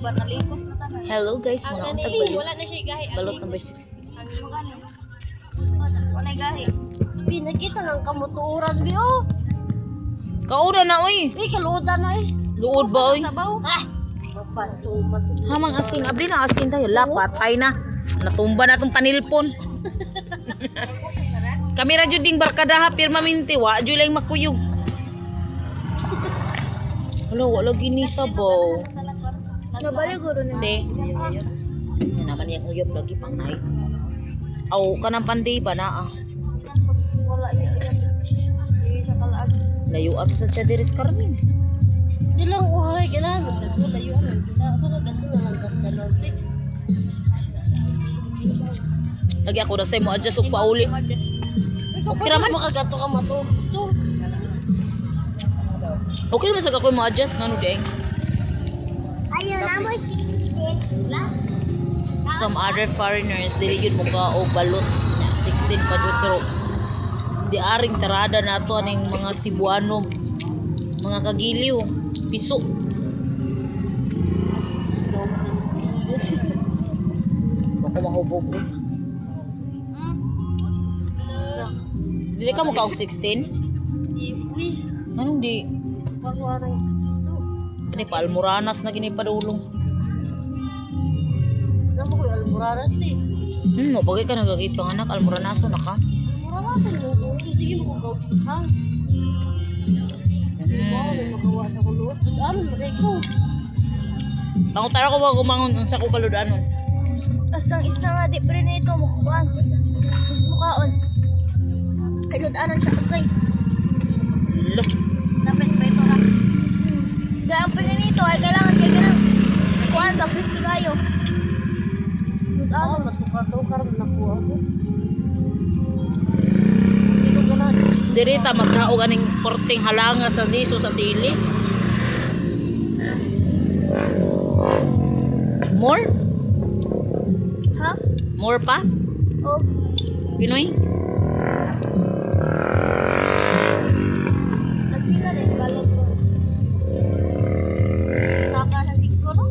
ba nalikos na tanan. Hello guys, Ang mga gani, untag balot. wala na siya gahi. Balot number 60. Ang gani. Wala gahi. Pinakita ng kamuturan, bi, oh. Kauna na oy. Kaludan na, eh. Luod ba oy? Sabaw. Mapaso. Hamang asin, abdi na asin tayo. Lapatay na. Natumba na tong panilpon. Kamera jud ding barkadaha permanente wa jud lang makuyog. Wala gini sabaw. Nabalik ko rin. Si. Yan naman yung uyab lagi pang night. Aw kanang panday ba na ah. Wala niya siya. Hindi siya kalaan. Layuan sa siya diris Carmen. Silang uhay, kailangan. Layuan lang sila. Sunod ato na lang tas dalaw. Lagi ako na say mo adjust og pauli. Okay raman. Makagato ka matuto. Okay naman sa ako mo adjust ngano ding. Ayaw na mo 16. Some other foreigners dili yun mo ka og balot. 16 pa jud pero di aring tarada nato aning mga Cebuano, mga kagiliw, piso. Ako mahubog ko. Dili ka mo ka og 16? Wish. Anong di? Pagwarang iso. Kani pa almoranas na gini padulong. Namu ko almuraras eh. Mo bagay ka nagagay panganak almoranaso na ka. Almurasan mo. Sige mo ko ha. Wow, magawa sa kulot. Amin magay ko. Pangutara ko ba kumangon unsa ko kaludanon? Asang isna nga di pre nito mukuan. Mukaon. Kaludanan siya kay. Look. Dapat pa ito ra. Dahil ang pre nito ay kailangan kay ganang kuan ba crispy kayo. Kaludanan matuka-tukar na kuha ko. Dito ganan. Diri ta magnaog aning porting halanga sa liso sa sili. More? Ha? More pa? Oh. Pinoy? Nagpila rin balot ko. Saka sa siguro.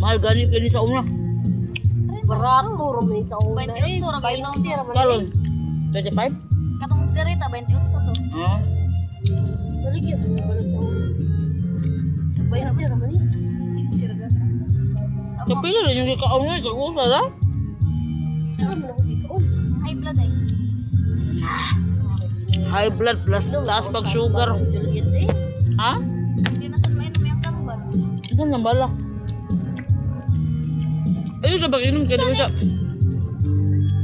Mahal gani kini sa una. Barato ro may sa una. 28 ra ba yun? Kalon. 25? Katong direta 28 to. Ah. Baligyan mo balot sa una. Bayar ra man ni. Sirga. Kapila rin yung kikaon nga sa usa da? Saan mo na ko dito? High blood ay. High blood plus taas pag sugar. Ha? Hindi na sad mainom yung gambar. Ito na bala. Ayun sa pag-inom kaya naman siya.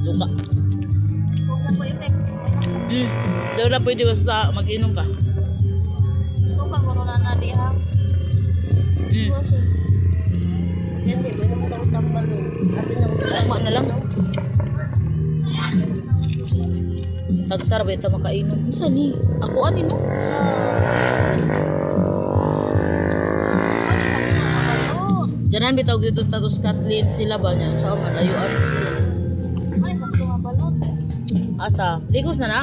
Suka. Huwag na po effect. Daw na pwede basta mag-inom ka. Suka corona na di ha. Hindi, may naman ako tambal nun. Sabi na ko. Tama na lang. Tagsar ba ito makainom? Saan ni? Ako anin mo? Ganan bitaw dito tatos Kathleen sila ba niya? Sa mga layuan sila. Ay, sa mga balot. Asa? Ligos na na?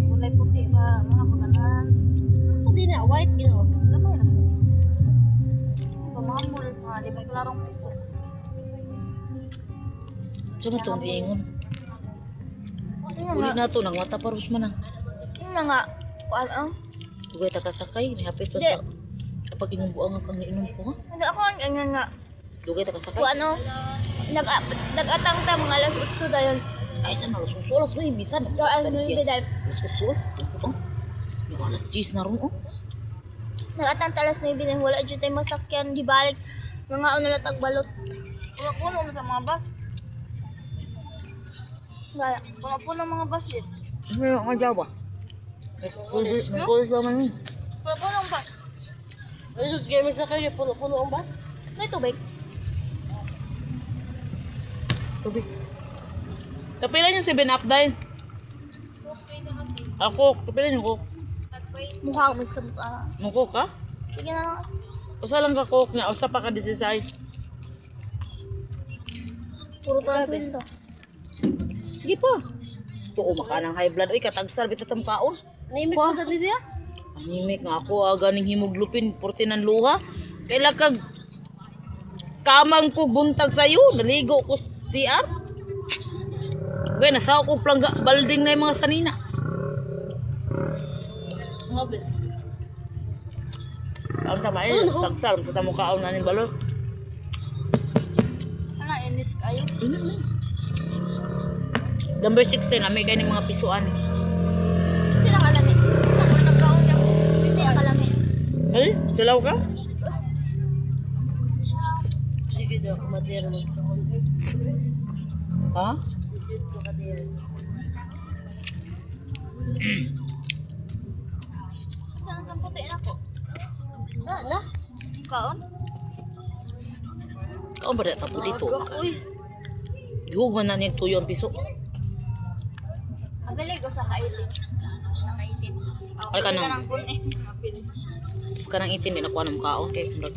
Kulay puti ba? Mga paganahan. Hindi na, white gino. Gamay na. Pamamol. Di ba klarong piso. Saan itong ingon? Uli na ito, nagmata paros man na. Yung mga, kuan ang? Tugay ta kasakay, nihapit pa sa... Kapag ingumbuang kang niinom ko ha? Hindi ako ang nga. Dugay ta kasakay. Kuan ano? Nag-atang ta mga alas 8 dahil. Ay, saan na? Alas 8, bisan. So, alas Saan 9 siya? dahil. Alas 8, oh. Yung alas 10 na ron, oh. Nag-atang ta alas 9 dahil wala dyan tayo masakyan. Di balik. Nga na latag balot. Puno mo sa mga bus. Gala. Puno mga bus yun. Ano yung jawa? Kulis naman yun. Puno ang bus. Ay, so gamit sa kayo. Puno ang bus. May tubig. Tubig. Kapilan yung 7 up dahil. Ako, kapilan yung coke. Mukha ko magsamta. Yung coke ka? Sige na lang. Usa lang ka coke na, usa pa ka 16. Puro tantuin to. Sige pa. Ito, makanang high blood. Uy, katagsar, bitatam kaon. Naimik ko sa siya? Anime nga ako ganing himuglupin porte ng luha. Kaila kag kamang ko buntag sayo, naligo ko CR. Gay nasaw ko plangga balding na yung mga sanina. Sabi. Ang tama eh, tagsal sa tamo kaon na ning balot. Ano, init kayo? Number 16 na may ganing mga pisuan. Sila kalami. Ako nagkaon niya. Sila kalami. Hey, tilaw ka? Sige daw, madero magkaon. Ha? Jud ko kadero. Saan ang puti na po? Na? Kaon? Kaon ba rin tapo dito? Uy. Gihugman na niya tuyo ang piso. Magaling ko sa kaitin. Sa kaitin. Ay, kanang. Kanang kun eh. Kanang itin din ako anong kaon kay murag.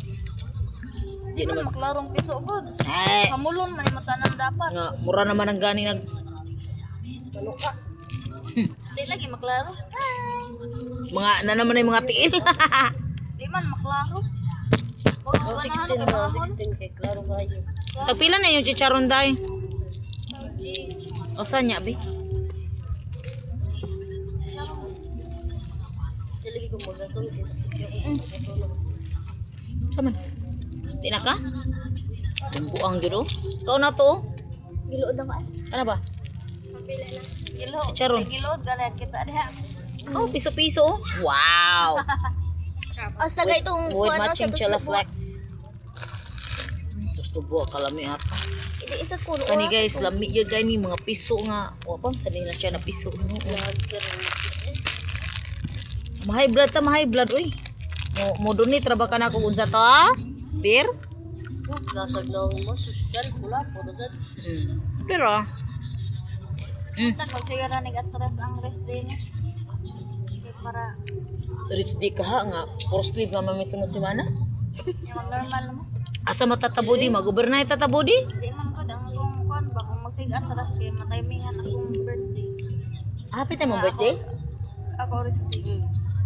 Di man maklarong piso good. Eh, Hamulon man yung matanan dapat. nga mura naman ang gani nag Maluka. Di lagi maklaro. mga na naman yung mga tiil. Di man maklaro. Huwag mo ganahan kay bahon. kay klaro kayo. Pagpila na yung chicharon day. O saan niya, bi? Dili ko magatong. Saan man? Di na ka? Bumbuang dito. Ikaw na to. Giluod na ka. Ano ba? Kilo. Chicharon. Kilod galit kita diha. Oh, piso-piso. Wow. Asa ga itong With kuwan, matching sa chela tusbo. flex. Gusto buwa kalami ata. Hindi isa kuno. Kani guys, lami yun gani mga piso nga. O pa, sanay na siya na piso. No? Mahay blood ta, mahay blood. Uy. Mo donate ra ba ka na kung unsa to ha? Beer? Lasag na mo social pula puro sad. Pero, Tan ko sigara nag-atras ang rest day niya. Okay, para rich di ka ha nga. For sleep naman may sunod si Mana. yung normal mo. Asa matatabodi? Mag-overnight tatabodi? Di man ko ang kung kuan ba kung magsig-atras kay matimingan akong birthday. Happy tayo mong birthday? Ako rest day.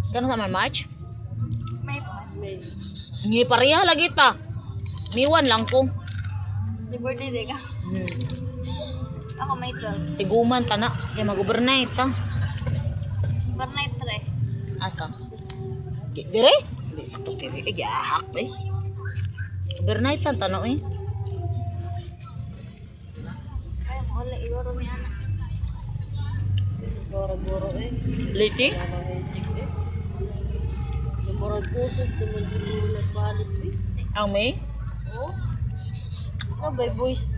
Kano sa man March? May Ngi pareha lagi ta. Miwan lang ko. di birthday day ka. Ako may 12. Tiguman ta na. Kaya mag-overnight ta. Overnight tre. Asa? Dire? Hindi sa kutiri. Eh, gahak eh. Overnight lang tanaw eh. Ay mo ulit igoro ni anak. Goro-goro eh. Liti? Murag kusog tuman dili nagbalit eh. Ang may? Oh. Na by boys.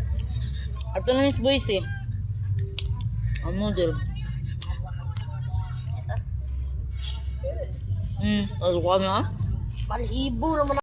Ato na nis boys eh. Ang model. Ano ko kami ha? Palhibo naman